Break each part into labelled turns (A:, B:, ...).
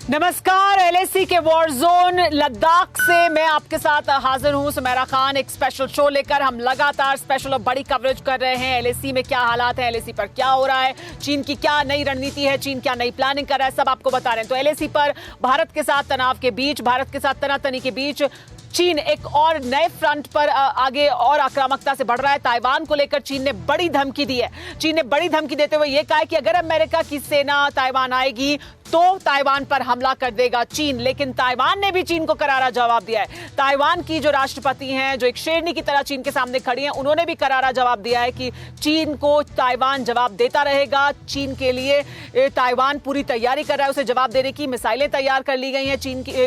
A: नमस्कार, एलएसी के war zone Ladakh से मैं आपके साथ हाजिर हूं सुमेरा खान। एक स्पेशल शो लेकर हम लगातार स्पेशल और बड़ी कवरेज कर रहे हैं। एलएसी में क्या हालात है, एलएसी पर क्या हो रहा है, चीन की क्या नई रणनीति है, चीन क्या नई प्लानिंग कर रहा है, सब आपको बता रहे हैं। तो एलएसी पर भारत के साथ तनाव के बीच, भारत के साथ तनातनी के बीच चीन एक और नए फ्रंट पर आगे और आक्रामकता से बढ़ रहा है। ताइवान को लेकर चीन ने बड़ी धमकी दी है। चीन ने बड़ी धमकी देते हुए यह कहा है कि अगर अमेरिका की सेना ताइवान आएगी तो ताइवान पर हमला कर देगा चीन। लेकिन ताइवान ने भी चीन को करारा जवाब दिया है। ताइवान की जो राष्ट्रपति हैं, जो एक शेरनी की तरह चीन के सामने खड़ी हैं, उन्होंने भी करारा जवाब दिया है कि चीन को ताइवान जवाब देता रहेगा। चीन के लिए ताइवान पूरी तैयारी कर रहा है, उसे जवाब देने की मिसाइलें तैयार कर ली गई हैं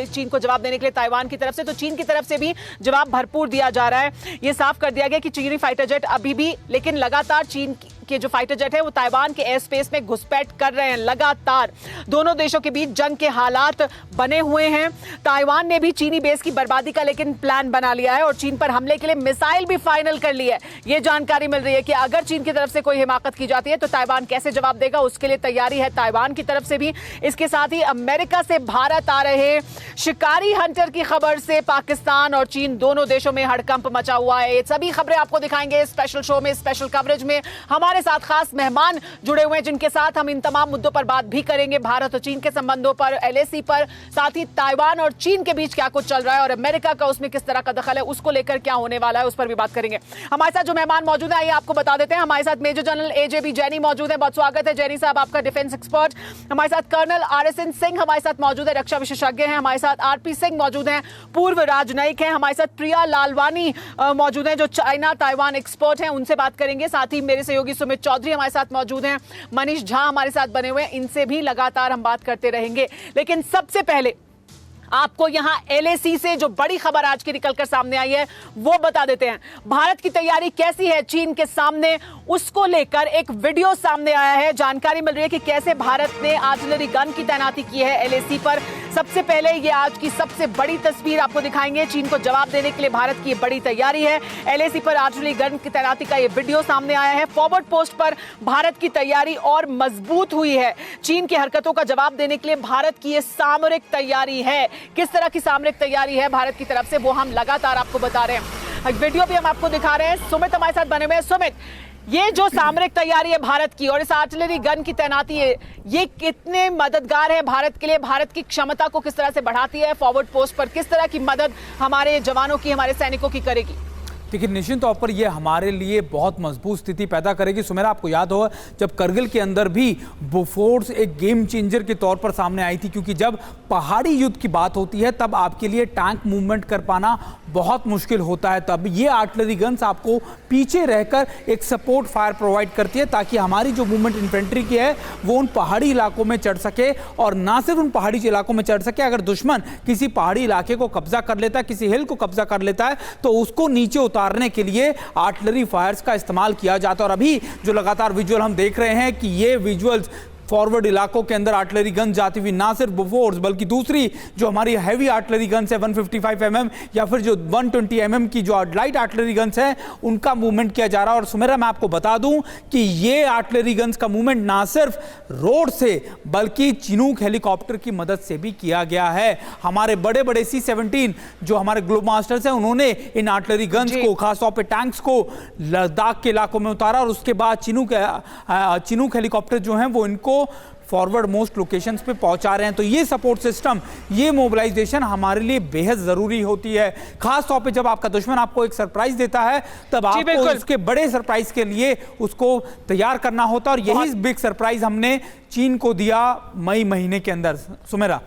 A: चीन को जवाब देने के लिए ताइवान की तरफ से। तो चीन की तरफ से भी जवाब भरपूर दिया जा रहा है। यह साफ कर दिया गया कि चीनी फाइटर जेट अभी भी, लेकिन लगातार चीन के जो फाइटर जेट है वो ताइवान के एयर स्पेस में घुसपैठ कर रहे हैं। लगातार दोनों देशों के बीच जंग के हालात बने हुए हैं। ताइवान ने भी चीनी बेस की बर्बादी का लेकिन प्लान बना लिया है और चीन पर हमले के लिए मिसाइल भी फाइनल कर ली है। ये जानकारी मिल रही है कि अगर चीन की तरफ से कोई हिमाकत की जाती है तो ताइवान कैसे जवाब देगा, उसके लिए तैयारी है ताइवान की तरफ से भी। इसके साथ ही अमेरिका से भारत आ रहे शिकारी हंटर की खबर से पाकिस्तान और चीन दोनों देशों में हड़कंप मचा हुआ है। ये सभी खबरें आपको दिखाएंगे स्पेशल शो में, स्पेशल कवरेज में। हमारे साथ खास मेहमान जुड़े हुए हैं जिनके साथ हम इन तमाम मुद्दों पर बात भी करेंगे, भारत और चीन के संबंधों पर, एलएसी पर, साथ ही ताइवान और चीन के बीच क्या कुछ चल रहा है और अमेरिका का उसमें किस तरह का दखल है, उसको लेकर क्या होने वाला है, उस पर भी बात करेंगे। हमारे साथ जो मेहमान मौजूद है आइए आपको बता देते हैं। हमारे साथ मेजर जनरल एजेबी जैनी मौजूद है, बहुत स्वागत है जैनी साहब आपका, डिफेंस एक्सपर्ट। हमारे साथ कर्नल आरएसएन सिंह हमारे साथ मौजूद है, रक्षा विशेषज्ञ हैं। हमारे साथ आरपी सिंह मौजूद हैं, पूर्व राजनयिक हैं। हमारे साथ प्रिया लालवानी मौजूद हैं जो चाइना ताइवान एक्सपर्ट हैं, उनसे बात करेंगे। साथ ही मेरे सहयोगी सुमित चौधरी हमारे साथ मौजूद हैं, मनीष झा हमारे साथ बने हुए हैं, इनसे भी लगातार हम बात करते रहेंगे। लेकिन सबसे पहले आपको यहां एलएसी से जो बड़ी खबर आज की निकलकर सामने आई है वो बता देते हैं। भारत की तैयारी कैसी है चीन के सामने, उसको लेकर एक वीडियो सामने आया है। जानकारी मिल रही है कि कैसे भारत ने आर्टिलरी गन की तैनाती की है एलएसी पर। सबसे पहले ये आज की सबसे बड़ी तस्वीर आपको दिखाएंगे। चीन को जवाब देने के लिए भारत की बड़ी तैयारी है। एलएसी पर आर्टिलरी गन की तैनाती का ये वीडियो सामने आया है। फॉरवर्ड पोस्ट पर भारत की तैयारी और मजबूत हुई है। चीन की हरकतों का जवाब देने के लिए भारत की ये सामरिक तैयारी है। किस तरह की सामरिक तैयारी है भारत की तरफ से वो हम लगातार आपको बता रहे हैं। वीडियो भी हम आपको दिखा रहे हैं। सुमित हमारे साथ बने हुए हैं। सुमित, ये जो सामरिक तैयारी है भारत की और इस आर्टिलरी गन की तैनाती है, ये कितने मददगार है भारत के लिए, भारत की क्षमता को किस तरह से बढ़ाती है, फॉरवर्ड पोस्ट पर किस तरह की मदद हमारे जवानों की, हमारे सैनिकों की करेगी?
B: देखिए, निश्चित तौर पर यह हमारे लिए बहुत मजबूत स्थिति पैदा करेगी। सुमेरा, आपको याद होगा जब करगिल के अंदर भी बोफोर्स एक गेम चेंजर के तौर पर सामने आई थी, क्योंकि जब पहाड़ी युद्ध की बात होती है तब आपके लिए टैंक मूवमेंट कर पाना बहुत मुश्किल होता है। तब ये आर्टिलरी गन्स आपको पीछे रहकर एक सपोर्ट फायर प्रोवाइड करती है ताकि हमारी जो मूवमेंट इन्फेंट्री की है वो उन पहाड़ी इलाकों में चढ़ सके, और ना सिर्फ उन पहाड़ी इलाकों में चढ़ सके, अगर दुश्मन किसी पहाड़ी इलाके को कब्जा कर लेता है, किसी हिल को कब्जा कर लेता है, तो उसको नीचे उतारने के लिए आर्टिलरी फायर्स का इस्तेमाल किया जाता है। और अभी जो लगातार विजुअल हम देख रहे हैं कि ये विजुअल्स फॉरवर्ड इलाकों के अंदर आर्टिलरी गन जाती हुई ना सिर्फ बोफोर्स बल्कि दूसरी जो हमारी हैवी आर्टिलरी गन्स है 155 mm या फिर जो 120 mm की जो लाइट आर्टिलरी गन्स है उनका मूवमेंट किया जा रहा है। और सुमेरा, मैं आपको बता दूं कि ये आर्टिलरी गन्स का मूवमेंट ना सिर्फ रोड से बल्कि चिनूक हेलीकॉप्टर की मदद से भी किया गया है। हमारे बड़े बड़े C-17 जो हमारे ग्लोब मास्टर्स हैं उन्होंने इन आर्टिलरी गन्स को, खासतौर पर टैंक्स को लद्दाख के इलाकों में उतारा और उसके बाद चिनूक हेलीकॉप्टर जो हैं वो इनको फॉरवर्ड मोस्ट लोकेशंस पे पहुंचा रहे हैं। तो ये सपोर्ट सिस्टम, ये मोबिलाइजेशन हमारे लिए बेहद जरूरी होती है। खास तौर पे जब आपका दुश्मन आपको एक सरप्राइज देता है तब आपको उसके बड़े सरप्राइज के लिए उसको तैयार करना होता है, और यही बिग सरप्राइज हमने चीन को दिया मई महीने के अंदर। सुमेरा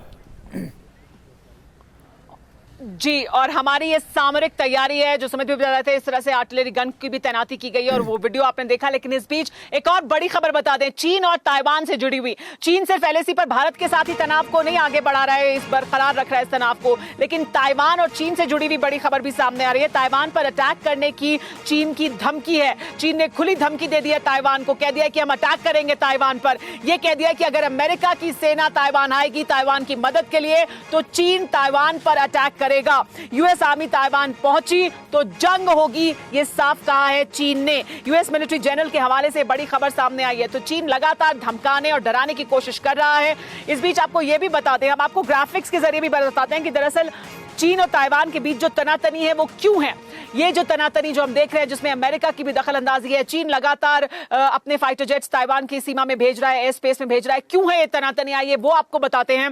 A: जी, और हमारी ये सामरिक तैयारी है जो समझ में बता रहे थे, इस तरह से आर्टिलरी गन की भी तैनाती की गई है और वो वीडियो आपने देखा। लेकिन इस बीच एक और बड़ी खबर बता दें, चीन और ताइवान से जुड़ी हुई। चीन सिर्फ एलएसी पर भारत के साथ ही तनाव को नहीं आगे बढ़ा रहा है, इस बरकरार रख रहा है इस तनाव को, लेकिन ताइवान और चीन से जुड़ी हुई बड़ी खबर भी सामने आ रही है। ताइवान पर अटैक करने की चीन की धमकी है। चीन ने खुली धमकी दे दी है ताइवान को, कह दिया कि हम अटैक करेंगे ताइवान पर। यह कह दिया कि अगर अमेरिका की सेना ताइवान आएगी ताइवान की मदद के लिए तो चीन ताइवान पर अटैक करेगा। यूएस आर्मी ताइवान पहुंची तो जंग होगी, ये साफ कहा है चीन ने। यूएस मिलिट्री जनरल के हवाले से बड़ी खबर सामने आई है। तो चीन लगातार धमकाने और डराने की कोशिश कर रहा है। इस बीच आपको यह भी बताते हैं, हम आपको ग्राफिक्स के जरिए भी बताते हैं कि दरअसल चीन और ताइवान के बीच जो तनातनी है वो क्यों है। ये जो तनातनी जो हम देख रहे हैं जिसमें अमेरिका की भी दखल अंदाजी है, चीन लगातार अपने फाइटर जेट्स ताइवान की सीमा में भेज रहा है, एयर स्पेस में भेज रहा है, क्यों है ये तनातनी आई है वो आपको बताते हैं।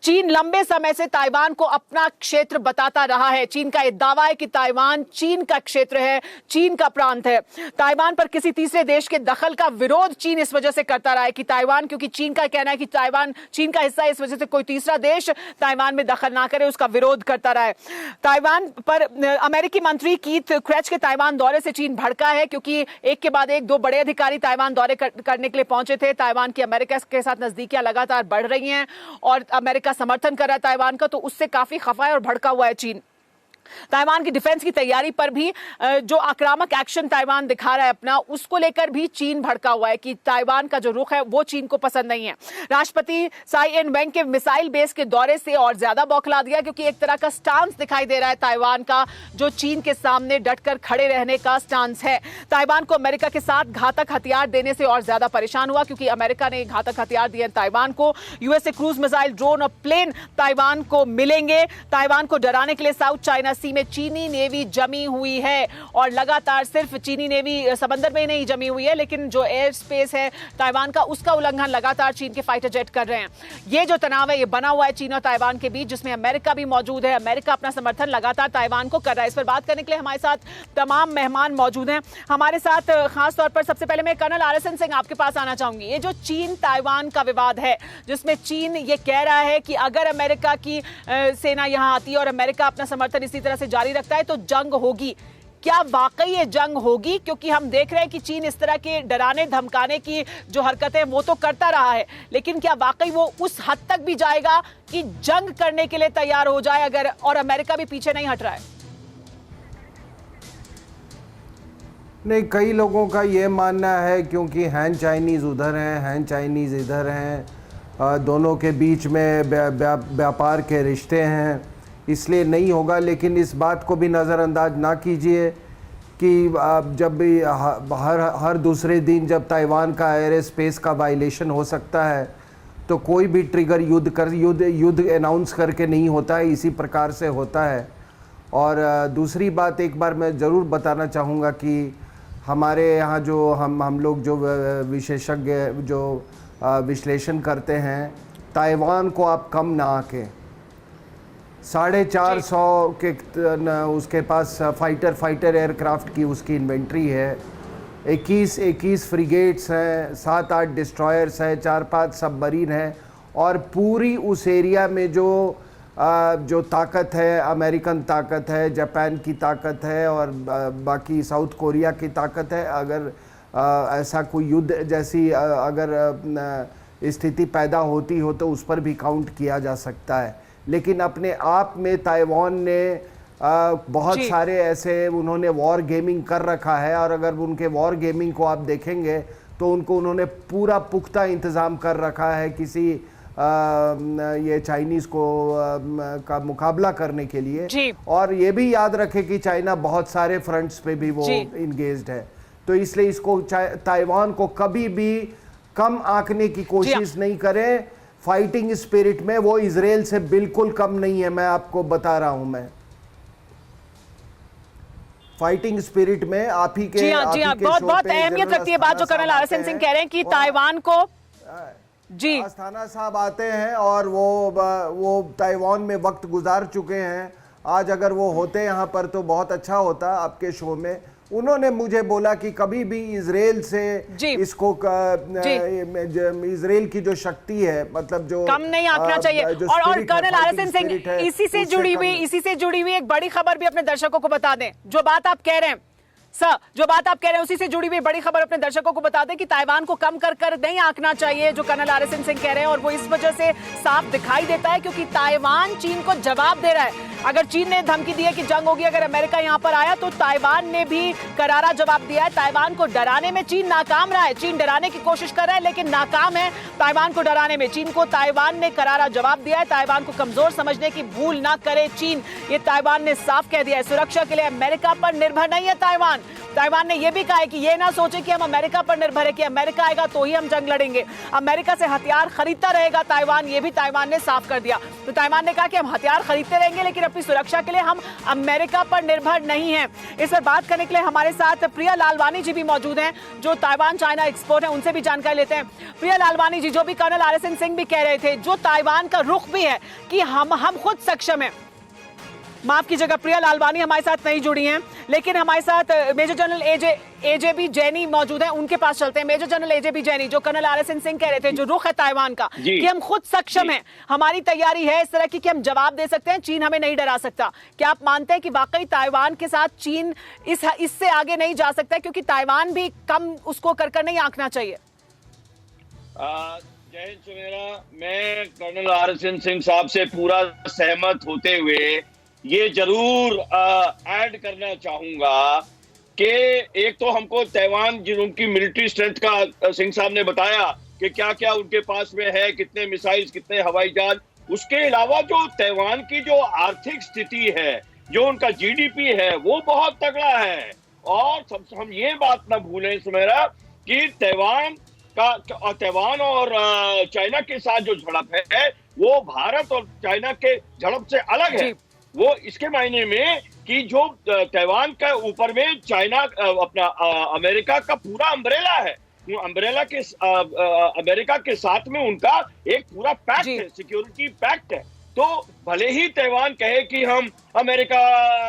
A: चीन लंबे समय से ताइवान को अपना क्षेत्र बताता रहा है। चीन का यह दावा है कि ताइवान चीन का क्षेत्र है, चीन का प्रांत है। ताइवान पर किसी तीसरे देश के दखल का विरोध चीन इस वजह से करता रहा है कि ताइवान, क्योंकि चीन का कहना है कि ताइवान चीन का हिस्सा है, इस वजह से कोई तीसरा देश ताइवान में दखल ना करे, उसका विरोध करता रहा है। ताइवान पर अमेरिकी मंत्री कीथ क्रेच के ताइवान दौरे से चीन भड़का है, क्योंकि एक के बाद एक दो बड़े अधिकारी ताइवान दौरे करने के लिए पहुंचे थे। ताइवान की अमेरिका के साथ नजदीकियां लगातार बढ़ रही हैं और अमेरिका समर्थन कर रहा है ताइवान का, तो उससे काफी खफा है और भड़का हुआ है चीन। ताइवान की डिफेंस की तैयारी पर भी जो आक्रामक एक्शन ताइवान दिखा रहा है अपना, उसको लेकर भी चीन भड़का हुआ है कि ताइवान का जो रुख है वो चीन को पसंद नहीं है। राष्ट्रपति साई एन वेंग के मिसाइल बेस के दौरे से और ज्यादा बौखला दिया, क्योंकि एक तरह का स्टांस दिखाई दे रहा है ताइवान का, जो चीन के सामने डटकर खड़े रहने का स्टांस है। ताइवान को अमेरिका के साथ घातक हथियार देने से और ज्यादा परेशान हुआ, क्योंकि अमेरिका ने घातक हथियार दिए ताइवान को। यूएस से क्रूज मिसाइल, ड्रोन और प्लेन ताइवान को मिलेंगे। ताइवान को डराने के लिए साउथ चाइना सी में चीनी नेवी जमी हुई है, और लगातार सिर्फ चीनी नेवी समंदर में नहीं जमी हुई है, लेकिन जो एयर स्पेस है ताइवान का, उसका उल्लंघन लगातार चीन के फाइटर जेट कर रहे हैं। ये जो तनाव है ये बना हुआ है चीन और ताइवान के बीच, जिसमें अमेरिका भी मौजूद है। अमेरिका अपना समर्थन लगातार ताइवान को कर रहा है। इस पर बात करने के लिए हमारे साथ तमाम मेहमान मौजूद हैं। हमारे साथ खास तौर पर सबसे पहले मैं कर्नल RSN सिंह आपके पास आना चाहूंगी। ये जो चीन ताइवान का विवाद है, जिसमें चीन ये कह रहा है कि अगर अमेरिका की सेना यहां आती है और अमेरिका अपना समर्थन इसी तरह से जारी रखता है तो जंग होगी, क्या वाकई ये जंग होगी? क्योंकि हम देख रहे हैं कि चीन इस तरह के डराने धमकाने की जो हरकतें वो तो करता रहा है, लेकिन क्या वाकई वो उस हद तक भी जाएगा कि जंग करने के लिए तैयार हो जाए अगर, और अमेरिका भी पीछे नहीं हट रहा है?
C: नहीं, कई लोगों का ये मानना है क्योंकि हैन चाइनीज़ उधर हैं, हैन चाइनीज़ इधर हैं, दोनों के बीच में व्यापार के रिश्ते हैं, इसलिए नहीं होगा। लेकिन इस बात को भी नज़रअंदाज ना कीजिए कि जब भी हर दूसरे दिन जब ताइवान का एयर स्पेस का वायलेशन हो सकता है तो कोई भी ट्रिगर युद्ध अनाउंस करके नहीं होता है, इसी प्रकार से होता है। और दूसरी बात एक बार मैं ज़रूर बताना चाहूँगा कि हमारे यहाँ जो हम लोग जो विशेषज्ञ जो विश्लेषण करते हैं, ताइवान को आप कम ना आके 450 के उसके पास फाइटर एयरक्राफ्ट की उसकी इन्वेंट्री है, 21 फ्रिगेट्स हैं, 7-8 डिस्ट्रॉयर्स हैं, 4-5 सबमरीन हैं, और पूरी उस एरिया में जो ताकत है, अमेरिकन ताकत है, जापान की ताकत है और बाकी साउथ कोरिया की ताकत है। अगर ऐसा कोई युद्ध जैसी अगर स्थिति पैदा होती हो तो उस पर भी काउंट किया जा सकता है। लेकिन अपने आप में ताइवान ने बहुत सारे ऐसे उन्होंने वॉर गेमिंग कर रखा है, और अगर उनके वॉर गेमिंग को आप देखेंगे तो उन्होंने पूरा पुख्ता इंतज़ाम कर रखा है किसी ये चाइनीज़ को का मुकाबला करने के लिए। और ये भी याद रखें कि चाइना बहुत सारे फ्रंट्स पे भी वो इंगेज्ड है, तो इसलिए इसको ताइवान को कभी भी कम आंकने की कोशिश नहीं करें। फाइटिंग स्पिरिट में वो इजराइल से बिल्कुल कम नहीं है, मैं आपको बता रहा हूं। मैं फाइटिंग स्पिरिट में आप ही के
A: जी हाँ, बहुत अहमियत रखती है बात जो कर्नल RSN सिंह कह रहे हैं कि ताइवान को जी
C: अस्थाना साहब आते हैं और वो ताइवान में वक्त गुजार चुके हैं। आज अगर वो होते यहाँ पर तो बहुत अच्छा होता आपके शो में। उन्होंने मुझे बोला कि कभी भी इजराइल से इसको इजराइल की जो शक्ति है, मतलब जो
A: कम नहीं आंकना चाहिए। और कर्नल RSN सिंह इसी से जुड़ी हुई एक बड़ी खबर भी अपने दर्शकों को बता दें। जो बात आप कह रहे हैं सर, जो बात आप कह रहे हैं उसी से जुड़ी हुई बड़ी खबर अपने दर्शकों को बता दें कि ताइवान को कम कर नहीं आंकना चाहिए, जो कर्नल RSN सिंह कह रहे हैं। और वो इस वजह से साफ दिखाई देता है क्योंकि ताइवान चीन को जवाब दे रहा है। अगर चीन ने धमकी दी है कि जंग होगी अगर अमेरिका यहां पर आया, तो ताइवान ने भी करारा जवाब दिया है। ताइवान को डराने में चीन नाकाम रहा है, चीन डराने की कोशिश कर रहा है लेकिन नाकाम है ताइवान को डराने में। चीन को ताइवान ने करारा जवाब दिया है। ताइवान को कमजोर समझने की भूल ना करे चीन, ये ताइवान ने साफ कह दिया है। सुरक्षा के लिए अमेरिका पर निर्भर नहीं है ताइवान। ताइवान ने यह भी कहा है कि ये ना सोचे कि हम अमेरिका पर निर्भर है, कि अमेरिका आएगा तो ही हम जंग लड़ेंगे, अमेरिका से हथियार खरीदता रहेगा ताइवान, ये भी ताइवान ने साफ कर दिया। तो ताइवान ने कहा कि हम हथियार खरीदते रहेंगे लेकिन अपनी सुरक्षा के लिए हम अमेरिका पर निर्भर नहीं हैं। इस पर बात करने के लिए हमारे साथ प्रिया लालवानी जी भी मौजूद हैं, जो ताइवान चाइना एक्सपर्ट हैं, उनसे भी जानकारी लेते हैं। प्रिया लालवानी जी, जो भी कर्नल RSN सिंह भी कह रहे थे, जो ताइवान का रुख भी है कि हम खुद सक्षम हैं। माफ कीजिएगा, प्रिया लालवानी हमारे साथ नहीं जुड़ी हैं, लेकिन हमारे साथ मेजर जनरल AJB जैनी मौजूद हैं, उनके पास चलते हैं। मेजर जनरल AJB जैनी, जो कर्नल RSN सिंह कह रहे थे, जो रुख है ताइवान का कि हम खुद सक्षम हैं, हमारी तैयारी है इस तरह की कि हम जवाब दे सकते हैं, चीन हमें नहीं डरा सकता। क्या आप मानते हैं कि वाकई ताइवान के साथ चीन इससे आगे नहीं जा सकता, क्योंकि ताइवान भी कम उसको कर नहीं आंकना चाहिए?
D: जय हिंद सुमेरा, मैं कर्नल RSN सिंह साहब से पूरा सहमत होते हुए ये जरूर ऐड करना चाहूंगा कि एक तो हमको ताइवान जिनकी मिलिट्री स्ट्रेंथ का सिंह साहब ने बताया कि क्या क्या उनके पास में है, कितने मिसाइल्स, कितने हवाई जहाज, उसके अलावा जो ताइवान की जो आर्थिक स्थिति है, जो उनका GDP है, वो बहुत तगड़ा है। और हम ये बात ना भूलें सुमेरा कि ताइवान और चाइना के साथ जो झड़प है वो भारत और चाइना के झड़प से अलग है। वो इसके मायने में कि जो ताइवान के ऊपर में चाइना अपना अमेरिका का पूरा अम्ब्रेला है, अम्ब्रेला के अमेरिका के साथ में उनका एक पूरा पैक्ट है, सिक्योरिटी पैक्ट है। तो भले ही ताइवान कहे कि हम अमेरिका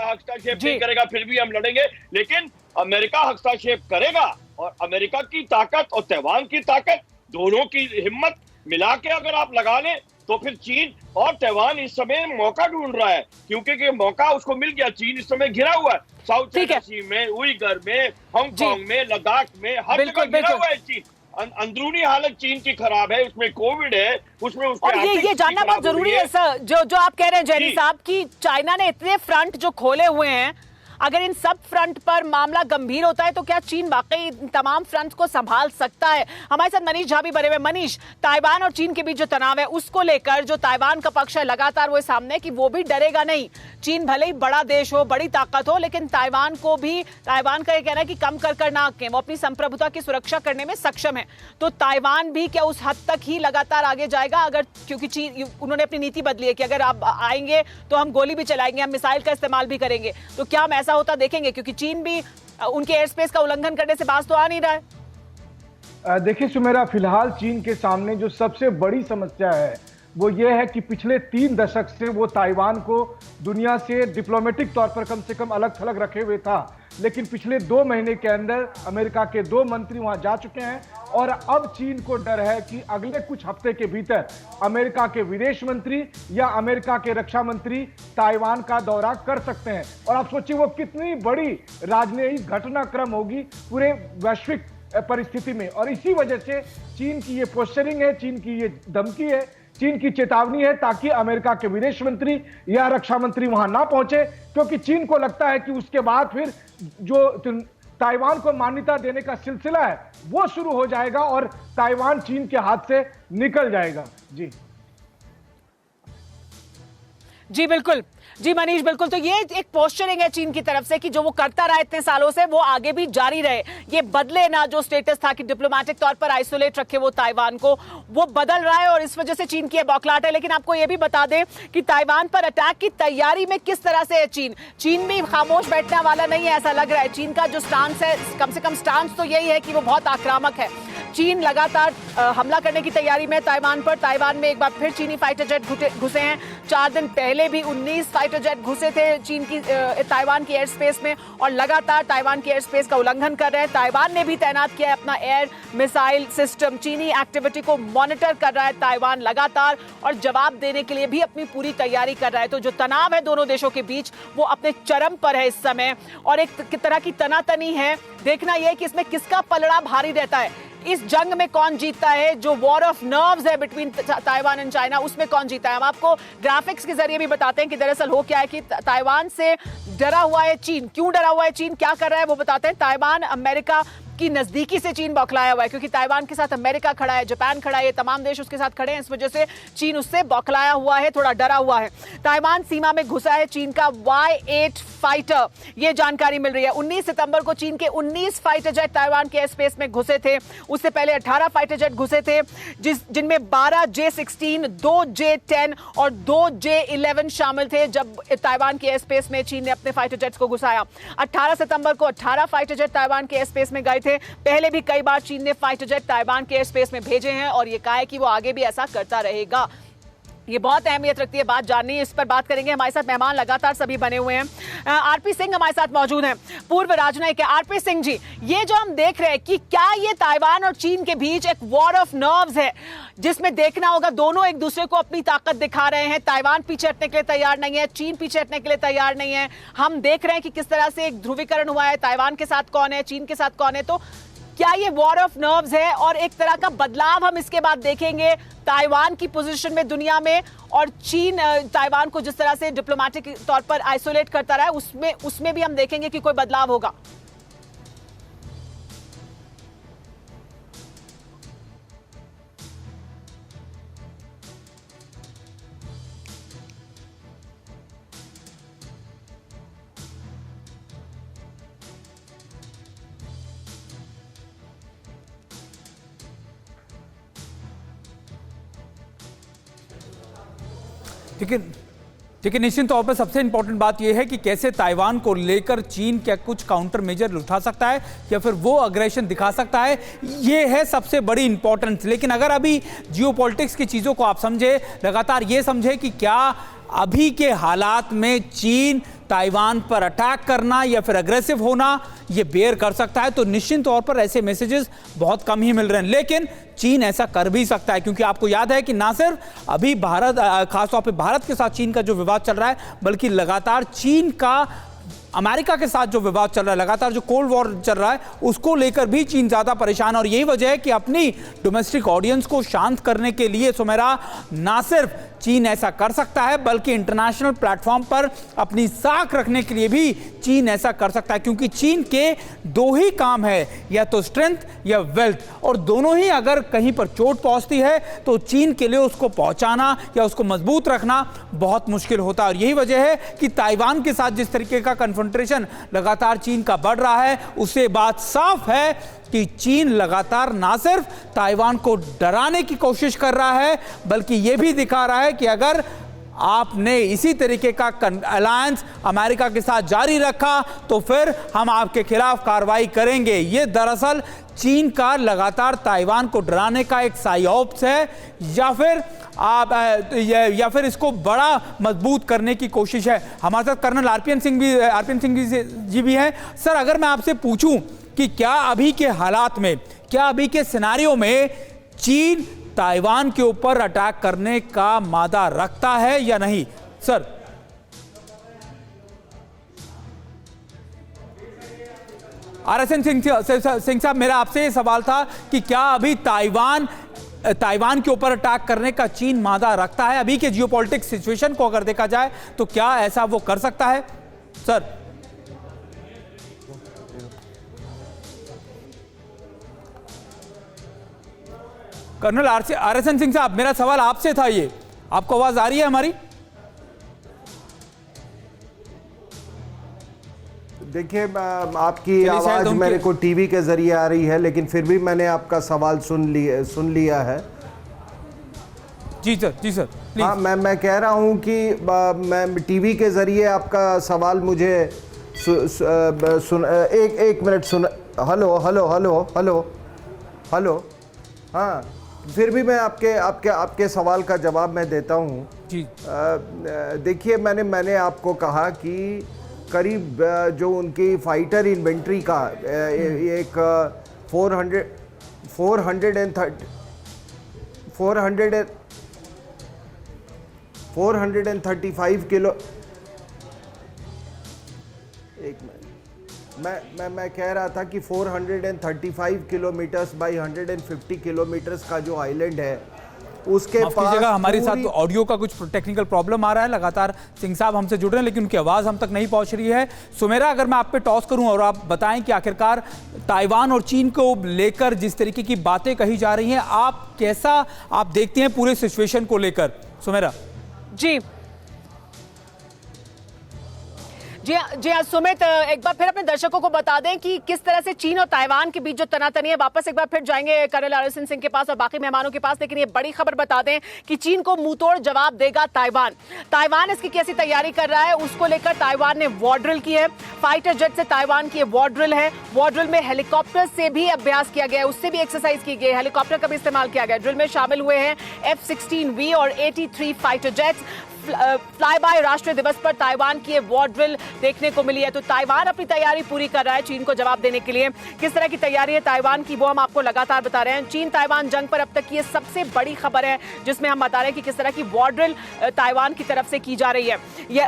D: हस्तक्षेप नहीं करेगा फिर भी हम लड़ेंगे, लेकिन अमेरिका हस्तक्षेप करेगा और अमेरिका की ताकत और ताइवान की ताकत दोनों की हिम्मत मिला के अगर आप लगा लें तो फिर चीन और ताइवान इस समय मौका ढूंढ रहा है, क्योंकि मौका उसको मिल गया। चीन इस समय घिरा हुआ है, साउथ चाइना सी में, उइगर में, हांगकांग में, लद्दाख में, हर जगह घिरा हुआ है चीन। अंदरूनी हालत चीन की खराब है, उसमें कोविड है, उसमें
A: और ये जानना बहुत जरूरी है सर, जो आप कह रहे हैं जैनी साहब, कि चाइना ने इतने फ्रंट जो खोले हुए हैं, अगर इन सब फ्रंट पर मामला गंभीर होता है तो क्या चीन वाकई तमाम फ्रंट को संभाल सकता है? हमारे साथ मनीष झा भी बने हुए। मनीष, ताइवान और चीन के बीच जो तनाव है उसको लेकर जो ताइवान का पक्ष है लगातार वो सामने कि वो भी डरेगा नहीं। चीन भले ही बड़ा देश हो, बड़ी ताकत हो, लेकिन ताइवान का ये कहना है कि कम कर ना आके वो अपनी संप्रभुता की सुरक्षा करने में सक्षम है। तो ताइवान भी क्या उस हद तक ही लगातार आगे जाएगा? अगर क्योंकि चीन, उन्होंने अपनी नीति बदली है कि अगर आप आएंगे तो हम गोली भी चलाएंगे, हम मिसाइल का इस्तेमाल भी करेंगे, तो क्या हम ऐसा होता देखेंगे? क्योंकि चीन भी उनके एयर स्पेस का उल्लंघन करने से बाज तो आ नहीं रहा है।
E: देखिए सुमेरा, फिलहाल चीन के सामने जो सबसे बड़ी समस्या है वो ये है कि पिछले 3 दशक से वो ताइवान को दुनिया से डिप्लोमेटिक तौर पर कम से कम अलग थलग रखे हुए था, लेकिन पिछले 2 महीने के अंदर अमेरिका के 2 मंत्री वहां जा चुके हैं और अब चीन को डर है कि अगले कुछ हफ्ते के भीतर अमेरिका के विदेश मंत्री या अमेरिका के रक्षा मंत्री ताइवान का दौरा कर सकते हैं। और आप सोचिए वो कितनी बड़ी राजनयिक घटनाक्रम होगी पूरे वैश्विक परिस्थिति में। और इसी वजह से चीन की ये पोस्चरिंग है, चीन की ये धमकी है, चीन की चेतावनी है, ताकि अमेरिका के विदेश मंत्री या रक्षा मंत्री वहां ना पहुंचे, क्योंकि चीन को लगता है कि उसके बाद फिर जो ताइवान को मान्यता देने का सिलसिला है वो शुरू हो जाएगा और ताइवान चीन के हाथ से निकल जाएगा।
A: जी बिल्कुल, जी मनीष, बिल्कुल। तो ये एक पोस्चरिंग है चीन की तरफ से कि जो वो करता रहा इतने सालों से वो आगे भी जारी रहे, ये बदले ना। जो स्टेटस था कि डिप्लोमेटिक तौर पर आइसोलेट रखे वो ताइवान को, वो बदल रहा है और इस वजह से चीन की बौखलाहट है। लेकिन आपको ये भी बता दें कि ताइवान पर अटैक की तैयारी में किस तरह से है चीन भी खामोश बैठने वाला नहीं है, ऐसा लग रहा है। चीन का जो स्टांस है, कम से कम स्टांस तो यही है कि वो बहुत आक्रामक है। चीन लगातार हमला करने की तैयारी में ताइवान पर। ताइवान में एक बार फिर चीनी फाइटर जेट घुसे हैं। 4 दिन पहले भी 19 फाइटर जेट घुसे थे चीन की ताइवान की एयर स्पेस में और लगातार ताइवान की एयर स्पेस का उल्लंघन कर रहे हैं। ताइवान ने भी तैनात किया है अपना एयर मिसाइल सिस्टम। चीनी एक्टिविटी को मॉनिटर कर रहा है ताइवान लगातार और जवाब देने के लिए भी अपनी पूरी तैयारी कर रहा है। तो जो तनाव है दोनों देशों के बीच वो अपने चरम पर है इस समय और एक तरह की तनातनी है। देखना यह है कि इसमें किसका पलड़ा भारी रहता है। इस जंग में कौन जीतता है, जो वॉर ऑफ नर्व्स है बिटवीन ताइवान एंड चाइना, उसमें कौन जीता है। हम आपको ग्राफिक्स के जरिए भी बताते हैं कि दरअसल हो क्या है कि ताइवान से डरा हुआ है चीन। क्यों डरा हुआ है चीन, क्या कर रहा है वो बताते हैं। ताइवान अमेरिका की नजदीकी से चीन बौखलाया हुआ है, क्योंकि ताइवान के साथ अमेरिका खड़ा है, जापान खड़ा है, ये तमाम देश उसके साथ खड़े हैं। इस वजह से चीन उससे बौखलाया हुआ है, थोड़ा डरा हुआ है। ताइवान सीमा में घुसा है चीन का Y-8 फाइटर, ये जानकारी मिल रही है। 19 सितंबर को चीन के 19 फाइटर जेट ताइवान के एयर स्पेस में घुसे थे। उससे पहले 18 फाइटर जेट घुसे थे, जिनमें 12 J-16, 2 J-10 और 2 J-11 शामिल थे जब ताइवान के एयर स्पेस में चीन ने अपने फाइटर जेट्स को घुसाया। 18 सितंबर को 18 फाइटर जेट ताइवान के एयर स्पेस में गए थे। पहले भी कई बार चीन ने फाइटर जेट ताइवान के एयर स्पेस में भेजे हैं और ये कहा है कि वो आगे भी ऐसा करता रहेगा। ये बहुत अहमियत रखती है बात जाननी, इस पर बात करेंगे। हमारे साथ मेहमान लगातार सभी बने हुए हैं। आरपी सिंह हमारे साथ मौजूद हैं, पूर्व राजनयिक है। आरपी सिंह जी, ये जो हम देख रहे हैं कि क्या ये ताइवान और चीन के बीच एक वॉर ऑफ नर्व्स है, जिसमें देखना होगा दोनों एक दूसरे को अपनी ताकत दिखा रहे हैं। ताइवान पीछे हटने के लिए तैयार नहीं है, चीन पीछे हटने के लिए तैयार नहीं है। हम देख रहे हैं कि किस तरह से एक ध्रुवीकरण हुआ है, ताइवान के साथ कौन है, चीन के साथ कौन है। तो क्या ये वॉर ऑफ नर्व्स है और एक तरह का बदलाव हम इसके बाद देखेंगे ताइवान की पोजीशन में दुनिया में, और चीन ताइवान को जिस तरह से डिप्लोमेटिक तौर पर आइसोलेट करता रहा है उसमें भी हम देखेंगे कि कोई बदलाव होगा।
B: लेकिन निश्चित तौर पर सबसे इंपॉर्टेंट बात यह है कि कैसे ताइवान को लेकर चीन क्या कुछ काउंटर मेजर उठा सकता है या फिर वो अग्रेशन दिखा सकता है, ये है सबसे बड़ी इंपॉर्टेंस। लेकिन अगर अभी जियोपॉलिटिक्स की चीज़ों को आप समझे, लगातार ये समझे कि क्या अभी के हालात में चीन ताइवान पर अटैक करना या फिर अग्रेसिव होना ये बेयर कर सकता है, तो निश्चित तौर पर ऐसे मैसेजेस बहुत कम ही मिल रहे हैं। लेकिन चीन ऐसा कर भी सकता है, क्योंकि आपको याद है कि ना सिर्फ अभी भारत, खासतौर पे भारत के साथ चीन का जो विवाद चल रहा है, बल्कि लगातार चीन का अमेरिका के साथ जो विवाद चल रहा है, लगातार जो कोल्ड वॉर चल रहा है, उसको लेकर भी चीन ज्यादा परेशान है। और यही वजह है कि अपनी डोमेस्टिक ऑडियंस को शांत करने के लिए सुमेरा ना सिर्फ चीन ऐसा कर सकता है, बल्कि इंटरनेशनल प्लेटफॉर्म पर अपनी साख रखने के लिए भी चीन ऐसा कर सकता है। क्योंकि चीन के दो ही काम है, या तो स्ट्रेंथ या वेल्थ, और दोनों ही अगर कहीं पर चोट पहुंचती है तो चीन के लिए उसको पहुंचाना या उसको मजबूत रखना बहुत मुश्किल होता है। और यही वजह है कि ताइवान के साथ जिस तरीके का कन्फ्रंटेशन लगातार चीन का बढ़ रहा है, उससे बात साफ है कि चीन लगातार ना सिर्फ ताइवान को डराने की कोशिश कर रहा है, बल्कि यह भी दिखा रहा है कि अगर आपने इसी तरीके का अलायंस अमेरिका के साथ जारी रखा तो फिर हम आपके खिलाफ कार्रवाई करेंगे। ये दरअसल चीन का लगातार ताइवान को डराने का एक साइऑप्स है, या फिर इसको बड़ा मजबूत करने की कोशिश है। हमारे साथ कर्नल आरपीएन सिंह जी भी हैं। सर, अगर मैं आपसे पूछूं कि क्या अभी के हालात में, क्या अभी के सिनेरियो में चीन ताइवान के ऊपर अटैक करने का मादा रखता है या नहीं? सर, आरएसएन सिंह साहब, मेरा आपसे ये सवाल था कि क्या अभी ताइवान के ऊपर अटैक करने का चीन मादा रखता है? अभी के जियोपॉलिटिक्स सिचुएशन को अगर देखा जाए तो क्या ऐसा वो कर सकता है? सर, कर्नल आरएसएन सिंह साहब, मेरा सवाल आपसे था ये। आपको आवाज आ रही है हमारी?
C: देखिए, आपकी आवाज मेरे को टीवी के जरिए आ रही है, लेकिन फिर भी मैंने आपका सवाल सुन लिया है।
B: जी सर।
C: हाँ, मैं कह रहा हूँ कि मैं टीवी के जरिए आपका सवाल मुझे एक मिनट सुन। हेलो। हाँ, फिर भी मैं आपके सवाल का जवाब मैं देता हूँ
B: जी।
C: देखिए, मैंने आपको कहा कि करीब जो उनकी फाइटर इन्वेंट्री का एक 435 किलो, एक मिनट, मैं कह रहा था कि 435 किलोमीटर्स बाई 150 किलोमीटर्स का जो आइलैंड है उसके
B: माफ
C: पास
B: कीजिएगा, हमारे साथ ऑडियो का कुछ टेक्निकल प्रॉब्लम आ रहा है। लगातार सिंह साहब हमसे जुड़ रहे हैं लेकिन उनकी आवाज़ हम तक नहीं पहुंच रही है। सुमेरा, अगर मैं आप पे टॉस करूं और आप बताएं कि आखिरकार ताइवान और चीन को लेकर जिस तरीके की बातें कही जा रही हैं, आप देखते हैं पूरे सिचुएशन को लेकर? सुमेरा
A: जी जी हाँ सुमित, एक बार फिर अपने दर्शकों को बता दें कि किस तरह से चीन और ताइवान के बीच जो तनातनी है, वापस एक बार फिर जाएंगे कर्नल आरएसएन सिंह के पास और बाकी मेहमानों के पास, लेकिन ये बड़ी खबर बता दें कि चीन को मुंहतोड़ जवाब देगा ताइवान इसकी कैसी तैयारी कर रहा है उसको लेकर ताइवान ने वॉर ड्रिल की है। फाइटर जेट से ताइवान की वॉर ड्रिल है। वॉर ड्रिल में हेलीकॉप्टर से भी अभ्यास किया गया है, उससे भी एक्सरसाइज की गई, हेलीकॉप्टर का भी इस्तेमाल किया गया। ड्रिल में शामिल हुए हैं F-16V और 83 फाइटर जेट्स। फ्लाई बाय राष्ट्रीय दिवस पर ताइवान की वॉर ड्रिल देखने को मिली है। तो ताइवान अपनी तैयारी पूरी कर रहा है चीन को जवाब देने के लिए। किस तरह की तैयारी है ताइवान की वो हम आपको लगातार बता रहे हैं। चीन ताइवान जंग पर अब तक की ये सबसे बड़ी खबर है जिसमें हम बता रहे हैं कि किस तरह की वॉर ड्रिल ताइवान की तरफ से की जा रही है।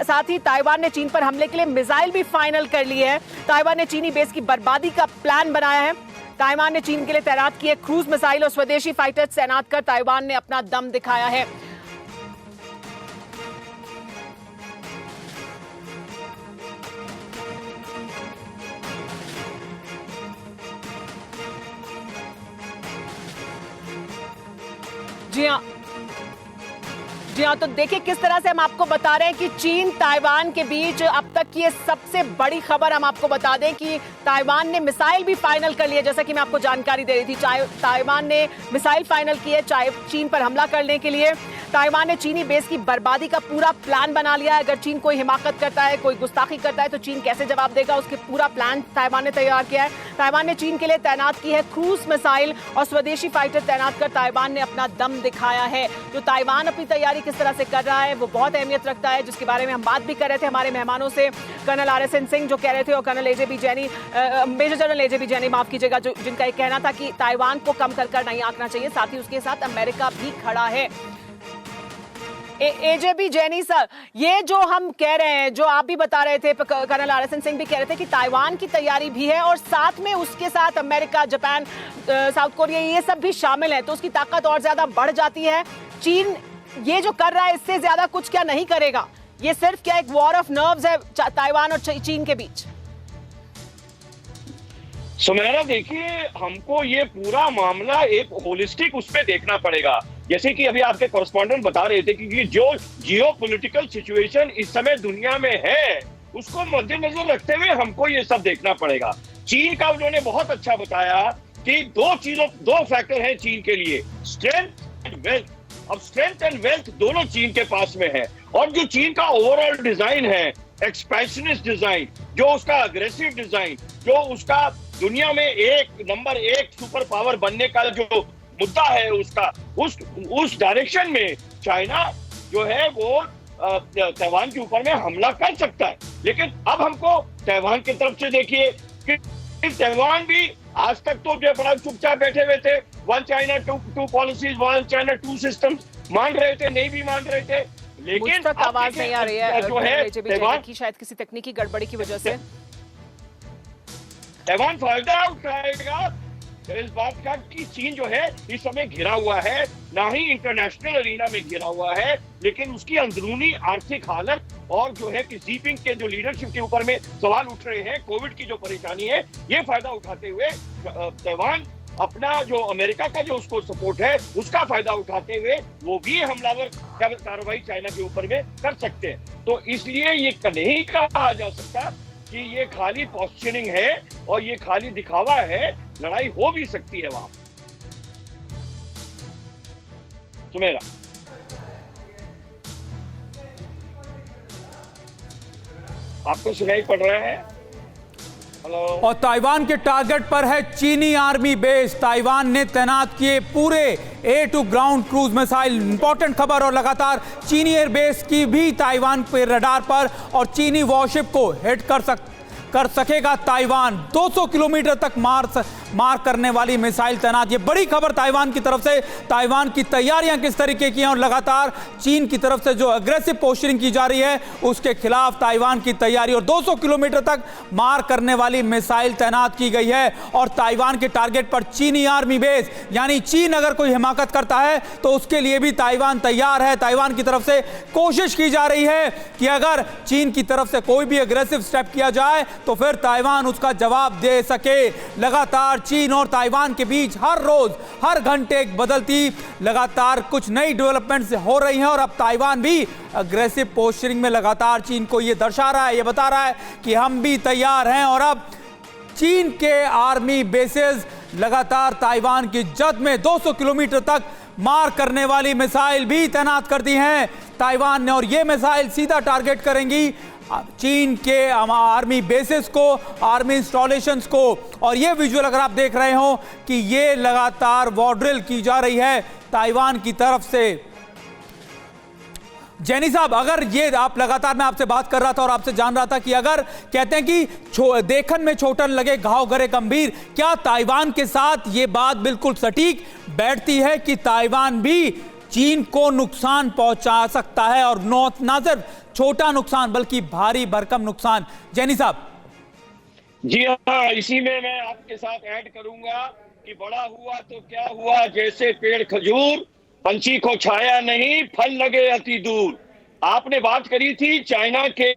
A: साथ ही ताइवान ने चीन पर हमले के लिए मिसाइल भी फाइनल कर ली है। ताइवान ने चीनी बेस की बर्बादी का प्लान बनाया है। ताइवान ने चीन के लिए तैनात किए क्रूज मिसाइल और स्वदेशी फाइटर तैनात कर ताइवान ने अपना दम दिखाया है। जी हाँ, तो देखिए किस तरह से हम आपको बता रहे हैं कि चीन ताइवान के बीच अब तक की ये सबसे बड़ी खबर हम आपको बता दें कि ताइवान ने मिसाइल भी फाइनल कर ली है। जैसा कि मैं आपको जानकारी दे रही थी, ताइवान ने मिसाइल फाइनल की है चीन पर हमला करने के लिए। ताइवान ने चीनी बेस की बर्बादी का पूरा प्लान बना लिया है। अगर चीन कोई हिमाकत करता है, कोई गुस्ताखी करता है तो चीन कैसे जवाब देगा, उसके पूरा प्लान ताइवान ने तैयार किया है। ताइवान ने चीन के लिए तैनात की है क्रूज मिसाइल और स्वदेशी फाइटर तैनात कर ताइवान ने अपना दम दिखाया है। तो ताइवान अपनी तैयारी किस तरह से कर रहा है वो बहुत अहमियत रखता है, जिसके बारे में हम बात भी कर रहे थे हमारे मेहमानों से, कर्नल आरएसएन सिंह जो कह रहे थे और कर्नल एजेबी जैनी, मेजर जनरल एजेबी जैनी माफ कीजिएगा, जिनका एक कहना था कि ताइवान को कम कर नहीं आंकना चाहिए। साथ ही उसके साथ अमेरिका भी खड़ा है। एजेबी जैनी सर, ये जो हम कह रहे हैं, जो आप भी बता रहे थे, कर्नल आरएसएन सिंह भी कह रहे थे कि ताइवान की तैयारी भी है और साथ में उसके साथ अमेरिका, जापान, साउथ कोरिया ये सब भी शामिल है, तो उसकी ताकत और ज्यादा बढ़ जाती है। चीन ये जो कर रहा है इससे ज्यादा कुछ क्या नहीं करेगा, ये सिर्फ क्या एक वॉर ऑफ नर्व्स है ताइवान और चीन के बीच?
D: सुमेरा, देखिए हमको ये पूरा मामला एक होलिस्टिक उस पे देखना पड़ेगा। जैसे कि अभी आपके कॉरेस्पॉन्डेंट बता रहे थे कि जो जियोपॉलिटिकल सिचुएशन इस समय दुनिया में है उसको मद्देनजर रखते हुए हमको ये सब देखना पड़ेगा। चीन का उन्होंने बहुत अच्छा बताया कि दो फैक्टर हैं चीन के लिए, स्ट्रेंथ एंड वेल्थ। अब स्ट्रेंथ एंड वेल्थ दोनों चीन के पास में है और जो चीन का ओवरऑल डिजाइन है, एक्सपेंशनिस्ट डिजाइन, जो उसका अग्रेसिव डिजाइन, जो उसका दुनिया में नंबर 1 सुपर पावर बनने का जो मुद्दा है, उसका उस डायरेक्शन में चाइना जो है वो ताइवान के ऊपर में हमला कर सकता है। लेकिन अब हमको ताइवान की तरफ से देखिए कि ताइवान भी आज तक तो जो बड़ा चुपचाप बैठे हुए थे, one China two policies, one China two systems मान रहे थे, नहीं भी मान रहे थे, लेकिन
A: आवाज नहीं आ रही है
D: जो है ताइवान
A: की, शायद किसी तकनीकी गड़बड़ी की वजह से
D: ताइवान फायदा उठाएगा इस बात का कि चीन जो है इस समय घिरा हुआ है, ना ही इंटरनेशनल अरीना में घिरा हुआ है, लेकिन उसकी अंदरूनी आर्थिक हालत और जो है कि जीपिंग के जो लीडरशिप के ऊपर में सवाल उठ रहे हैं, कोविड की जो परेशानी है, ये फायदा उठाते हुए ताइवान अपना जो अमेरिका का जो उसको सपोर्ट है उसका फायदा उठाते हुए वो भी हमलावर कार्रवाई चाइना के ऊपर में कर सकते हैं। तो इसलिए ये नहीं कहा जा सकता कि ये खाली पॉस्चरिंग है और ये खाली दिखावा है, लड़ाई हो भी सकती है वहां। सुमेरा, आपको सुनाई पड़ रहा है? हेलो।
B: और ताइवान के टारगेट पर है चीनी आर्मी बेस। ताइवान ने तैनात किए पूरे air to ground cruise missile. Important खबर, और लगातार चीनी एयर बेस की भी ताइवान पे रडार पर और चीनी वॉरशिप को हिट कर सकेगा ताइवान। 200 किलोमीटर तक मार करने वाली मिसाइल तैनात। ये बड़ी खबर ताइवान की तरफ से। ताइवान की तैयारियां किस तरीके की हैं और लगातार चीन की तरफ से जो अग्रेसिव पोस्चरिंग की जा रही है उसके खिलाफ ताइवान की तैयारी। और 200 किलोमीटर तक मार करने वाली मिसाइल तैनात की गई है और ताइवान के टारगेट पर चीनी आर्मी बेस, यानी चीन अगर कोई हिमाकत करता है तो उसके लिए भी ताइवान तैयार है। ताइवान की तरफ से कोशिश की जा रही है कि अगर चीन की तरफ से कोई भी एग्रेसिव स्टेप किया जाए तो फिर ताइवान उसका जवाब दे सके। लगातार चीन और ताइवान के बीच हर रोज हर घंटे एक बदलती लगातार कुछ नई डेवलपमेंट्स हो रही हैं और अब ताइवान भी अग्रेसिव पोस्चरिंग में लगातार चीन को यह दर्शा रहा है, यह बता रहा है कि हम भी तैयार हैं। और अब चीन के आर्मी बेसेस लगातार ताइवान की जद में 200 किलोमीटर तक मार करने वाली मिसाइल भी तैनात कर दी हैं ताइवान ने। और ये मिसाइल सीधा टारगेट करेंगी चीन के आर्मी बेसेस को, आर्मी इंस्टॉलेशंस को। और ये विजुअल अगर आप देख रहे हो कि ये लगातार वॉर ड्रिल की जा रही है ताइवान की तरफ से। जैनी साहब, अगर ये आप लगातार, मैं आपसे बात कर रहा था और आपसे जान रहा था कि अगर कहते हैं कि देखन में छोटन लगे घाव करे गंभीर, क्या ताइवान के साथ ये बात बिल्कुल सटीक बैठती है कि ताइवान भी चीन को नुकसान पहुंचा सकता है और ना सिर्फ छोटा नुकसान बल्कि भारी भरकम नुकसान? जैनी साहब।
D: जी हाँ, इसी में मैं आपके साथ ऐड करूंगा कि बड़ा हुआ तो क्या हुआ, जैसे पेड़ खजूर, पंछी को छाया नहीं, फल लगे अति दूर। आपने बात करी थी चाइना के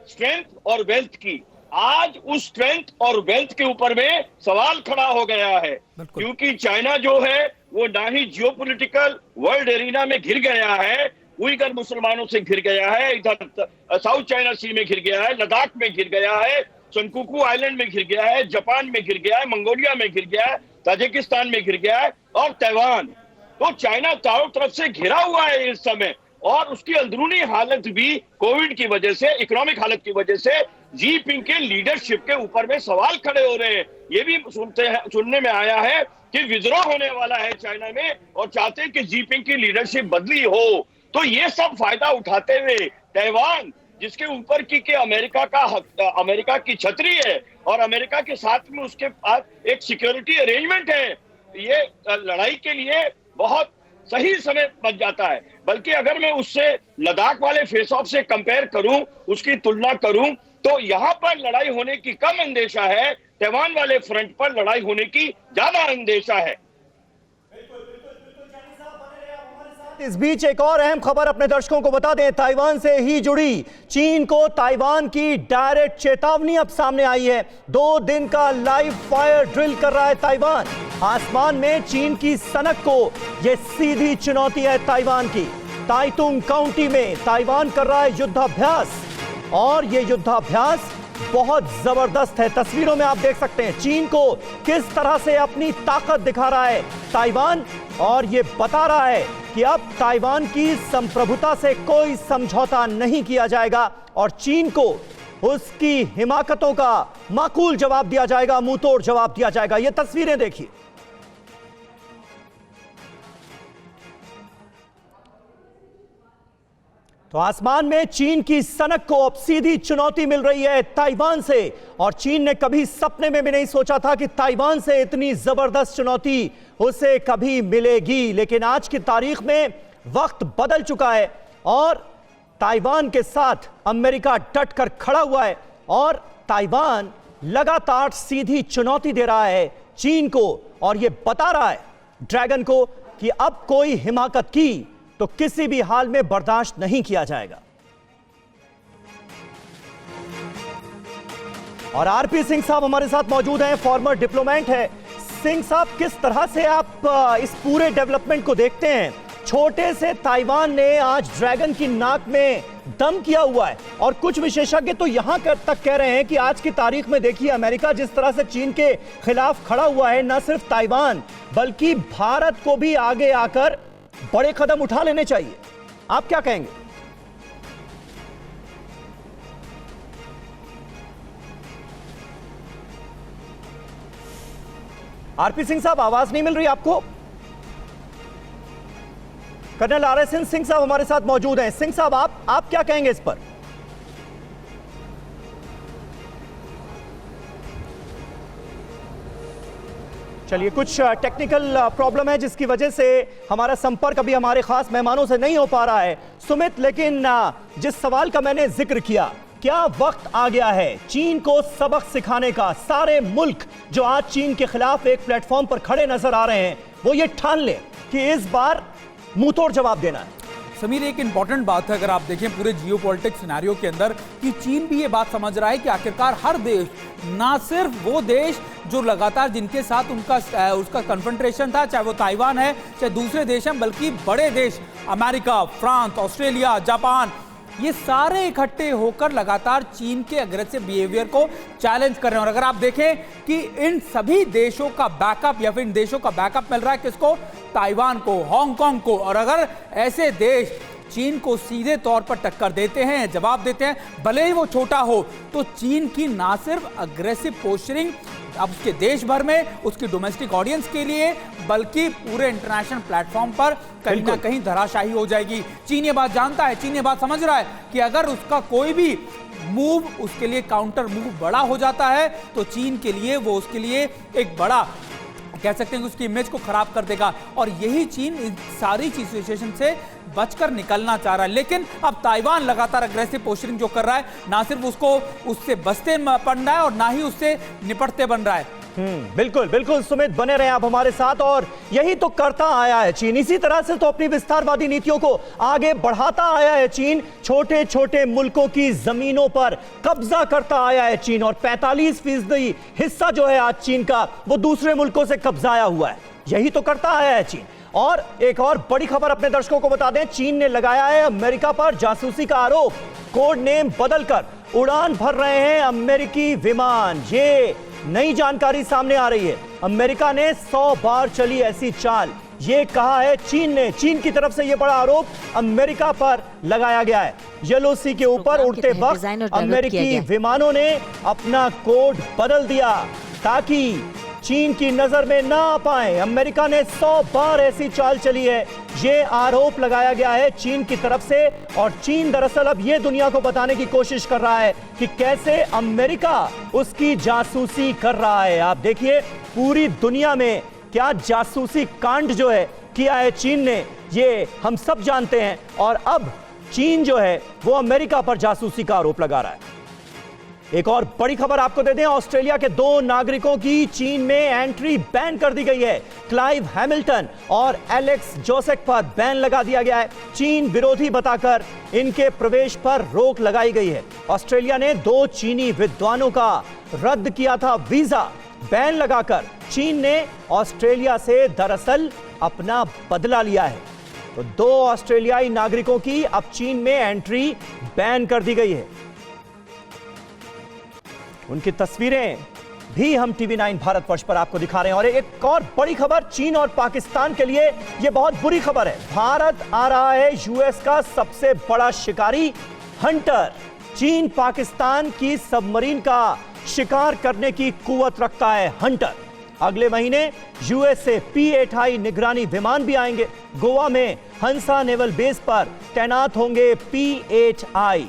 D: स्ट्रेंथ और वेल्थ की। आज उस स्ट्रेंथ और वेल्थ के ऊपर में सवाल खड़ा हो गया है, क्योंकि चाइना जो है वो ना ही जियोपॉलिटिकल वर्ल्ड एरिना में घिर गया है, उइगर मुसलमानों से घिर गया है, इधर साउथ चाइना सी में घिर गया है, लद्दाख में घिर गया है, सनकुकू आइलैंड में घिर गया है, जापान में घिर गया है, मंगोलिया में घिर गया है, ताजिकिस्तान में घिर गया है और ताइवान। तो चाइना चारों तरफ से घिरा हुआ है इस समय और उसकी अंदरूनी हालत भी कोविड की वजह से, इकोनॉमिक हालत की वजह से जी पिंग के लीडरशिप के ऊपर में सवाल खड़े हो रहे हैं। ये भी सुनने में आया है कि विद्रोह होने वाला है चाइना में और चाहते हैं कि जी पिंग की लीडरशिप बदली हो। तो ये सब फायदा उठाते हुए ताइवान, जिसके ऊपर की अमेरिका की छतरी है और अमेरिका के साथ में उसके पास एक सिक्योरिटी अरेंजमेंट है, ये लड़ाई के लिए बहुत सही समय बन जाता है। बल्कि अगर मैं उससे लद्दाख वाले फेस ऑफ से कंपेयर करूं, उसकी तुलना करूं, तो यहां पर लड़ाई होने की कम अंदेशा है, ताइवान वाले फ्रंट पर लड़ाई होने की ज्यादा अंदेशा है।
F: इस बीच एक और अहम खबर अपने दर्शकों को बता दें, ताइवान से ही जुड़ी। चीन को ताइवान की डायरेक्ट चेतावनी अब सामने आई है। 2 दिन का लाइव फायर ड्रिल कर रहा है ताइवान। आसमान में चीन की सनक को यह सीधी चुनौती है ताइवान की। ताइतुंग काउंटी में ताइवान कर रहा है युद्धाभ्यास और यह युद्धाभ्यास बहुत जबरदस्त है। तस्वीरों में आप देख सकते हैं चीन को किस तरह से अपनी ताकत दिखा रहा है ताइवान, और यह बता रहा है कि अब ताइवान की संप्रभुता से कोई समझौता नहीं किया जाएगा और चीन को उसकी हिमाकतों का माकूल जवाब दिया जाएगा, मुंहतोड़ जवाब दिया जाएगा। ये तस्वीरें देखिए। तो आसमान में चीन की सनक को अब सीधी चुनौती मिल रही है ताइवान से और चीन ने कभी सपने में भी नहीं सोचा था कि ताइवान से इतनी जबरदस्त चुनौती उसे कभी मिलेगी। लेकिन आज की तारीख में वक्त बदल चुका है और ताइवान के साथ अमेरिका डट कर खड़ा हुआ है और ताइवान लगातार सीधी चुनौती दे रहा है चीन को और यह बता रहा है ड्रैगन को कि अब कोई हिमाकत की तो किसी भी हाल में बर्दाश्त नहीं किया जाएगा। और आरपी सिंह साहब हमारे साथ मौजूद हैं, फॉर्मर डिप्लोमेट है। सिंह साहब, किस तरह से आप इस पूरे डेवलपमेंट को देखते हैं? छोटे से ताइवान ने आज ड्रैगन की नाक में दम किया हुआ है और कुछ विशेषज्ञ तो यहां तक कह रहे हैं कि आज की तारीख में देखिए अमेरिका जिस तरह से चीन के खिलाफ खड़ा हुआ है, न सिर्फ ताइवान बल्कि भारत को भी आगे आकर बड़े कदम उठा लेने चाहिए। आप क्या कहेंगे? आरपी सिंह साहब, आवाज नहीं मिल रही आपको? कर्नल RSN सिंह साहब हमारे साथ मौजूद हैं। सिंह साहब, आप क्या कहेंगे इस पर? चलिए, कुछ टेक्निकल प्रॉब्लम है जिसकी वजह से हमारा संपर्क अभी हमारे खास मेहमानों से नहीं हो पा रहा है सुमित, लेकिन जिस सवाल का मैंने जिक्र किया, क्या वक्त आ गया है चीन को सबक सिखाने का? सारे मुल्क जो आज चीन के खिलाफ एक प्लेटफॉर्म पर खड़े नजर आ रहे हैं वो ये ठान ले कि इस बार मुंहतोड़ जवाब देना है।
B: समीर, एक इंपॉर्टेंट बात है अगर आप देखें पूरे जियोपॉलिटिक्स सिनेरियो के अंदर कि चीन भी ये बात समझ रहा है कि आखिरकार हर देश, ना सिर्फ वो देश जो लगातार जिनके साथ उसका कन्फ्रंटेशन था, चाहे वो ताइवान है चाहे दूसरे देश हैं, बल्कि बड़े देश अमेरिका, फ्रांस, ऑस्ट्रेलिया, जापान, ये सारे इकट्ठे होकर लगातार चीन के अग्रेसिव बिहेवियर को चैलेंज कर रहे हैं। और अगर आप देखें कि इन सभी देशों का बैकअप या फिर इन देशों का बैकअप मिल रहा है किसको? ताइवान को, हांगकांग को। और अगर ऐसे देश चीन को सीधे तौर पर टक्कर देते हैं, जवाब देते हैं, भले ही वो छोटा हो, तो चीन की ना सिर्फ अग्रेसिव पोस्चरिंग अब उसके देश भर में, उसकी डोमेस्टिक ऑडियंस के लिए, बल्कि पूरे इंटरनेशनल प्लेटफॉर्म पर कहीं ना कहीं धराशायी हो जाएगी। चीन ये बात जानता है, चीन ये बात समझ रहा है कि अगर उसका कोई भी मूव उसके लिए काउंटर मूव बड़ा हो जाता है तो चीन के लिए वो उसके लिए एक बड़ा कह सकते हैं कि उसकी इमेज को खराब कर देगा। और यही चीन इन सारी सिचुएशन से बचकर निकलना चाह रहा है। लेकिन अब ताइवान लगातार अग्रेसिव पोस्चरिंग जो कर रहा है, ना सिर्फ उसको उससे बचते बन रहा है और ना ही उससे निपटते बन रहा है।
F: बिल्कुल बिल्कुल सुमित, बने रहे आप हमारे साथ। और यही तो करता आया है चीन, इसी तरह से तो अपनी विस्तारवादी नीतियों को आगे बढ़ाता आया है चीन। छोटे छोटे मुल्कों की जमीनों पर कब्जा करता आया है चीन, और 45% हिस्सा जो है आज चीन का वो दूसरे मुल्कों से कब्जाया हुआ है। यही तो करता आया है चीन। और एक और बड़ी खबर अपने दर्शकों को बता दें, चीन ने लगाया है अमेरिका पर जासूसी का आरोप। कोड नेम बदलकर उड़ान भर रहे हैं अमेरिकी विमान। ये नई जानकारी सामने आ रही है। अमेरिका ने 100 बार चली ऐसी चाल, ये कहा है चीन ने। चीन की तरफ से ये बड़ा आरोप अमेरिका पर लगाया गया है। येलो सी के ऊपर उड़ते वक्त अमेरिकी विमानों ने अपना कोड बदल दिया ताकि चीन की नजर में ना आ पाए। अमेरिका ने 100 बार ऐसी चाल चली है, ये आरोप लगाया गया है चीन की तरफ से। और चीन दरअसल अब ये दुनिया को बताने की कोशिश कर रहा है कि कैसे अमेरिका उसकी जासूसी कर रहा है। आप देखिए पूरी दुनिया में क्या जासूसी कांड जो है किया है चीन ने, ये हम सब जानते हैं। और अब चीन जो है वो अमेरिका पर जासूसी का आरोप लगा रहा है। एक और बड़ी खबर आपको दे दें, ऑस्ट्रेलिया के 2 नागरिकों की चीन में एंट्री बैन कर दी गई है। क्लाइव हैमिल्टन और एलेक्स जोसेफ पर बैन लगा दिया गया है। चीन विरोधी बताकर इनके प्रवेश पर रोक लगाई गई है। ऑस्ट्रेलिया ने 2 चीनी विद्वानों का रद्द किया था वीजा। बैन लगाकर चीन ने ऑस्ट्रेलिया से दरअसल अपना बदला लिया है। तो 2 ऑस्ट्रेलियाई नागरिकों की अब चीन में एंट्री बैन कर दी गई है। उनकी तस्वीरें भी हम TV9 भारतवर्ष पर आपको दिखा रहे हैं। और एक और बड़ी खबर चीन और पाकिस्तान के लिए यह बहुत बुरी खबर है। भारत आ रहा है यूएस का सबसे बड़ा शिकारी हंटर। चीन पाकिस्तान की सबमरीन का शिकार करने की कुवत रखता है हंटर। अगले महीने यूएस से P-8I निगरानी विमान भी आएंगे। गोवा में हंसा नेवल बेस पर तैनात होंगे P-8I।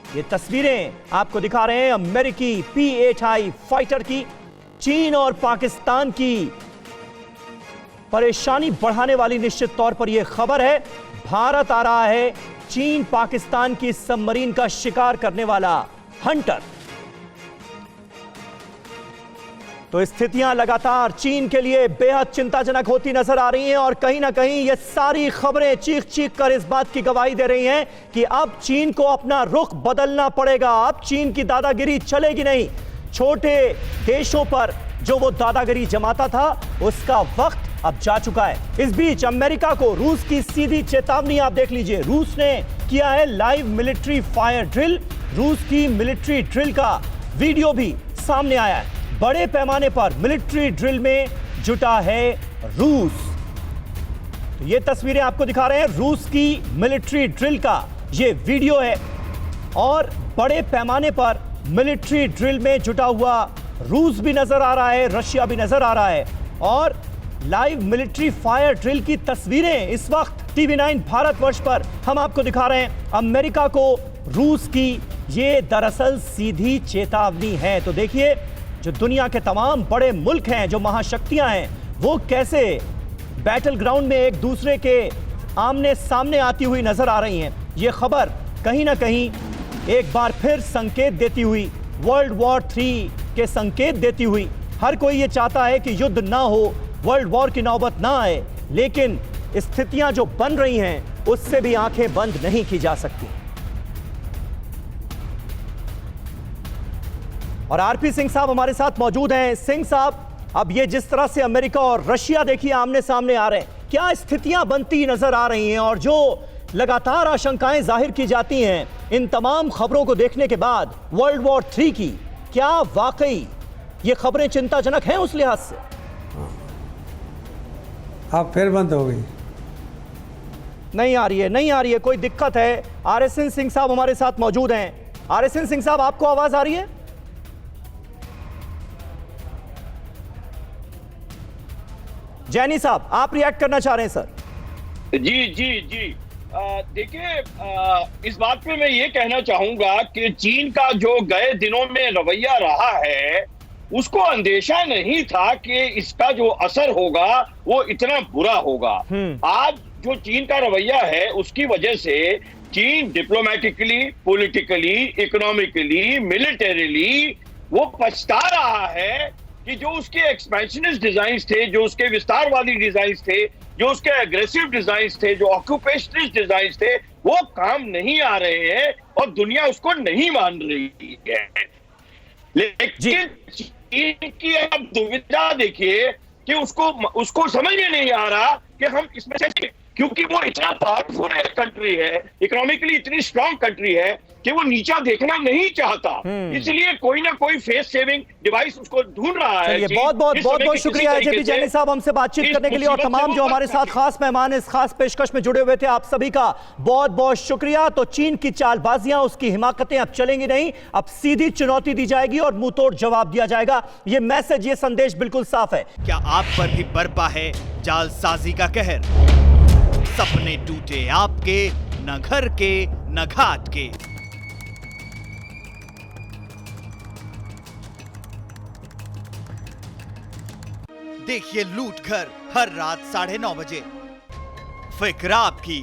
F: ये तस्वीरें आपको दिखा रहे हैं अमेरिकी P-8I फाइटर की। चीन और पाकिस्तान की परेशानी बढ़ाने वाली निश्चित तौर पर यह खबर है। भारत आ रहा है चीन पाकिस्तान की सबमरीन का शिकार करने वाला हंटर। तो स्थितियां लगातार चीन के लिए बेहद चिंताजनक होती नजर आ रही हैं। और कहीं ना कहीं ये सारी खबरें चीख चीख कर इस बात की गवाही दे रही हैं कि अब चीन को अपना रुख बदलना पड़ेगा। अब चीन की दादागिरी चलेगी नहीं। छोटे देशों पर जो वो दादागिरी जमाता था उसका वक्त अब जा चुका है। इस बीच अमेरिका को रूस की सीधी चेतावनी आप देख लीजिए। रूस ने किया है लाइव मिलिट्री फायर ड्रिल। रूस की मिलिट्री ड्रिल का वीडियो भी सामने आया है। बड़े पैमाने पर मिलिट्री ड्रिल में जुटा है रूस। तो ये तस्वीरें आपको दिखा रहे हैं रूस की मिलिट्री ड्रिल का ये वीडियो है। और बड़े पैमाने पर मिलिट्री ड्रिल में जुटा हुआ रूस भी नजर आ रहा है, रशिया भी नजर आ रहा है। और लाइव मिलिट्री फायर ड्रिल की तस्वीरें इस वक्त TV9 भारतवर्ष पर हम आपको दिखा रहे हैं। अमेरिका को रूस की ये दरअसल सीधी चेतावनी है। तो देखिए जो दुनिया के तमाम बड़े मुल्क हैं, जो महाशक्तियां हैं, वो कैसे बैटल ग्राउंड में एक दूसरे के आमने सामने आती हुई नजर आ रही हैं। ये खबर कहीं ना कहीं एक बार फिर संकेत देती हुई, वर्ल्ड वॉर 3 के संकेत देती हुई। हर कोई ये चाहता है कि युद्ध ना हो, वर्ल्ड वॉर की नौबत ना आए, लेकिन स्थितियां जो बन रही हैं उससे भी आंखें बंद नहीं की जा सकती। और आरपी सिंह साहब हमारे साथ मौजूद हैं। सिंह साहब, अब ये जिस तरह से अमेरिका और रशिया देखिए आमने सामने आ रहे हैं, क्या स्थितियां बनती नजर आ रही हैं? और जो लगातार आशंकाएं जाहिर की जाती हैं इन तमाम खबरों को देखने के बाद वर्ल्ड वॉर 3 की, क्या वाकई ये खबरें चिंताजनक हैं उस लिहाज से?
G: अब फिर बंद हो गई।
F: नहीं आ रही है, कोई दिक्कत है? आरएसएन सिंह साहब हमारे साथ मौजूद हैं। आरएसएन सिंह साहब, आपको आवाज आ रही है? जैनी साहब, आप रिएक्ट करना चाह रहे हैं सर?
D: जी देखिए, इस बात पे मैं ये कहना चाहूंगा कि चीन का जो गए दिनों में रवैया रहा है, उसको अंदेशा नहीं था कि इसका जो असर होगा वो इतना बुरा होगा। आज जो चीन का रवैया है उसकी वजह से चीन डिप्लोमेटिकली, पॉलिटिकली, इकोनॉमिकली, मिलिटरीली वो पछता रहा है कि जो उसके एक्सपेंशनिस्ट डिजाइन थे, जो उसके विस्तारवादी डिजाइन थे, जो उसके एग्रेसिव डिजाइन थे, जो ऑक्यूपेशनिस्ट डिजाइन थे, वो काम नहीं आ रहे हैं और दुनिया उसको नहीं मान रही है। लेकिन चीन की अब दुविधा देखिए कि उसको समझ में नहीं आ रहा कि हम इसमें से, क्योंकि वो इतना पावरफुल कंट्री है, इकोनॉमिकली इतनी स्ट्रांग कंट्री है कि वो नीचा देखना नहीं चाहता, इसलिए कोई ना कोई फेस सेविंग डिवाइस उसको ढूंढ रहा है।
F: बहुत शुक्रिया जेपी जैनी साहब हमसे बातचीत करने के लिए, और तमाम जो हमारे साथ खास मेहमान इस खास पेशकश में जुड़े हुए थे, आप सभी का बहुत बहुत शुक्रिया। तो चीन की चालबाजियां, उसकी हिमाकतें अब चलेंगी नहीं, अब सीधी चुनौती दी जाएगी और मुंहतोड़ जवाब दिया जाएगा। ये मैसेज, ये संदेश बिल्कुल साफ है।
H: क्या आप पर भी बरपा है जालसाजी का कहर? सपने टूटे आपके, न घर के न घाट के। देखिए लूट घर हर रात 9:30 बजे। फिक्र आपकी,